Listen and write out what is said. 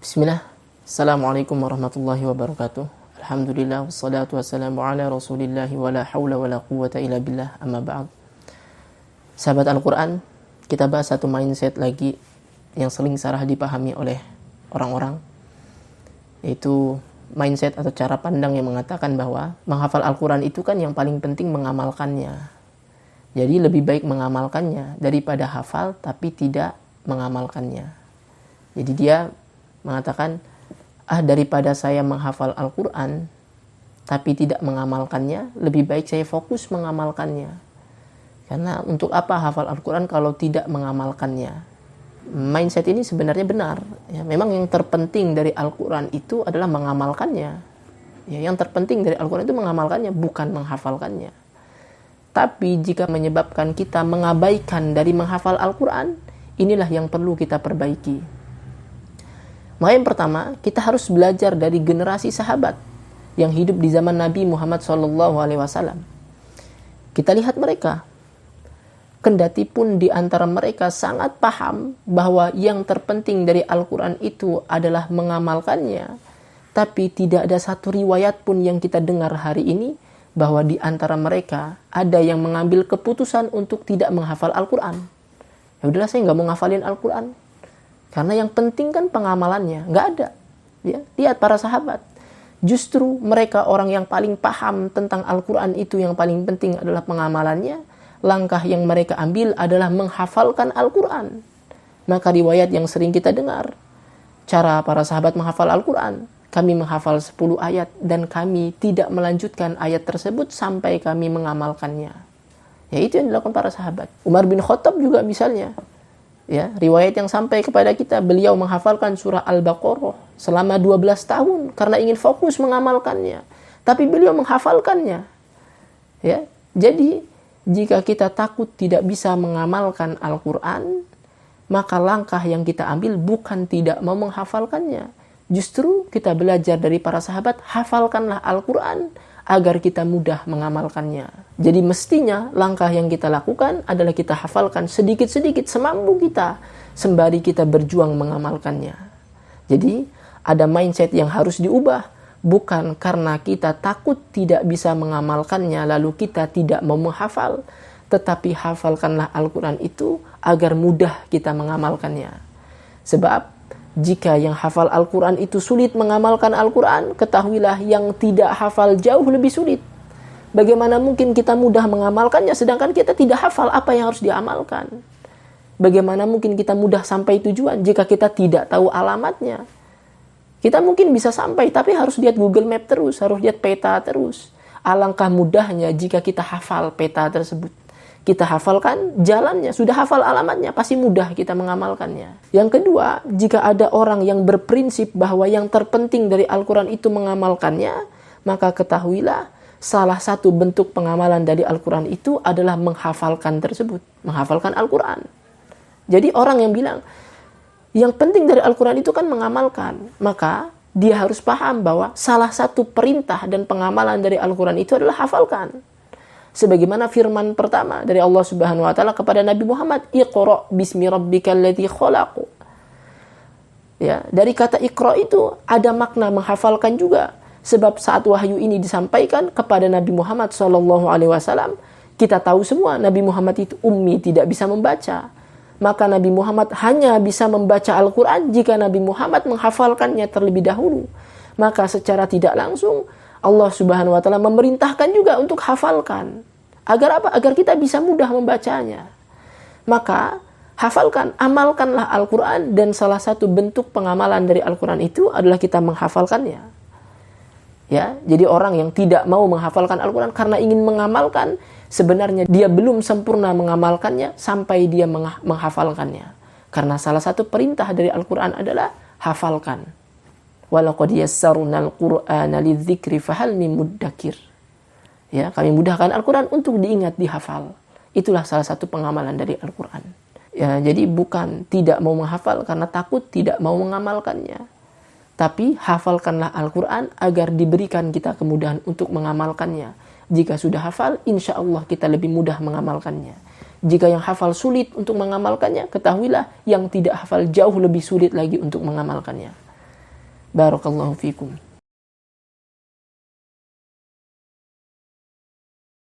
Bismillah. Assalamualaikum warahmatullahi wabarakatuh. Alhamdulillah wassalatu wassalamu ala Rasulillahi wa la haula wa la quwwata illa billah, amma ba'd. Sahabat Al-Qur'an, kita bahas satu mindset lagi yang sering salah dipahami oleh orang-orang, yaitu mindset atau cara pandang yang mengatakan bahwa menghafal Al-Qur'an itu kan yang paling penting mengamalkannya. Jadi lebih baik mengamalkannya daripada hafal tapi tidak mengamalkannya. Jadi dia mengatakan, daripada saya menghafal Al-Quran tapi tidak mengamalkannya, lebih baik saya fokus mengamalkannya. Karena untuk apa hafal Al-Quran kalau tidak mengamalkannya? Mindset ini sebenarnya benar. Ya, memang yang terpenting dari Al-Quran itu adalah mengamalkannya. Ya, yang terpenting dari Al-Quran itu mengamalkannya, bukan menghafalkannya. Tapi jika menyebabkan kita mengabaikan dari menghafal Al-Quran, inilah yang perlu kita perbaiki. Maka yang pertama, kita harus belajar dari generasi sahabat yang hidup di zaman Nabi Muhammad SAW. Kita lihat mereka, kendati pun di antara mereka sangat paham bahwa yang terpenting dari Al-Quran itu adalah mengamalkannya, tapi tidak ada satu riwayat pun yang kita dengar hari ini bahwa di antara mereka ada yang mengambil keputusan untuk tidak menghafal Al-Quran. Ya udahlah, saya nggak mau ngafalin Al-Quran. Karena yang penting kan pengamalannya, nggak ada. Ya, lihat para sahabat. Justru mereka orang yang paling paham tentang Al-Quran itu, yang paling penting adalah pengamalannya. Langkah yang mereka ambil adalah menghafalkan Al-Quran. Maka riwayat yang sering kita dengar, cara para sahabat menghafal Al-Quran, kami menghafal 10 ayat dan kami tidak melanjutkan ayat tersebut sampai kami mengamalkannya. Ya, itu yang dilakukan para sahabat. Umar bin Khattab juga misalnya. Ya, riwayat yang sampai kepada kita, beliau menghafalkan surah Al-Baqarah selama 12 tahun karena ingin fokus mengamalkannya. Tapi beliau menghafalkannya. Ya, jadi jika kita takut tidak bisa mengamalkan Al-Quran, maka langkah yang kita ambil bukan tidak mau menghafalkannya. Justru kita belajar dari para sahabat, hafalkanlah Al-Quran agar kita mudah mengamalkannya. Jadi mestinya langkah yang kita lakukan adalah kita hafalkan sedikit-sedikit semampu kita, sembari kita berjuang mengamalkannya. Jadi ada mindset yang harus diubah, bukan karena kita takut tidak bisa mengamalkannya lalu kita tidak mau menghafal, tetapi hafalkanlah Al-Quran itu agar mudah kita mengamalkannya. Sebab jika yang hafal Al-Quran itu sulit mengamalkan Al-Quran, ketahuilah yang tidak hafal jauh lebih sulit. Bagaimana mungkin kita mudah mengamalkannya sedangkan kita tidak hafal apa yang harus diamalkan? Bagaimana mungkin kita mudah sampai tujuan jika kita tidak tahu alamatnya? Kita mungkin bisa sampai tapi harus lihat Google Map terus, harus lihat peta terus. Alangkah mudahnya jika kita hafal peta tersebut. Kita hafalkan jalannya, sudah hafal alamatnya, pasti mudah kita mengamalkannya. Yang kedua, jika ada orang yang berprinsip bahwa yang terpenting dari Al-Quran itu mengamalkannya, maka ketahuilah salah satu bentuk pengamalan dari Al-Quran itu adalah menghafalkan tersebut, menghafalkan Al-Quran. Jadi orang yang bilang, yang penting dari Al-Quran itu kan mengamalkan, maka dia harus paham bahwa salah satu perintah dan pengamalan dari Al-Quran itu adalah hafalkan. Sebagaimana firman pertama dari Allah Subhanahu wa taala kepada Nabi Muhammad, "Iqra bismi rabbikal ladzi khalaq." Ya, dari kata Iqra itu ada makna menghafalkan juga. Sebab saat wahyu ini disampaikan kepada Nabi Muhammad SAW, kita tahu semua Nabi Muhammad itu ummi, tidak bisa membaca. Maka Nabi Muhammad hanya bisa membaca Al-Quran jika Nabi Muhammad menghafalkannya terlebih dahulu. Maka secara tidak langsung Allah Subhanahu wa taala memerintahkan juga untuk hafalkan. Agar apa? Agar kita bisa mudah membacanya. Maka hafalkan, amalkanlah Al-Quran, dan salah satu bentuk pengamalan dari Al-Quran itu adalah kita menghafalkannya. Ya, jadi orang yang tidak mau menghafalkan Al-Quran karena ingin mengamalkan, sebenarnya dia belum sempurna mengamalkannya sampai dia menghafalkannya. Karena salah satu perintah dari Al-Quran adalah hafalkan. Walaqad yassarnal Qur'ana lidzikri fahal min muddakir. Ya, kami mudahkan Al-Quran untuk diingat, dihafal. Itulah salah satu pengamalan dari Al-Quran. Ya, jadi bukan tidak mau menghafal karena takut tidak mau mengamalkannya. Tapi hafalkanlah Al-Quran agar diberikan kita kemudahan untuk mengamalkannya. Jika sudah hafal, insya Allah kita lebih mudah mengamalkannya. Jika yang hafal sulit untuk mengamalkannya, ketahuilah yang tidak hafal jauh lebih sulit lagi untuk mengamalkannya. Barakallahu fikum.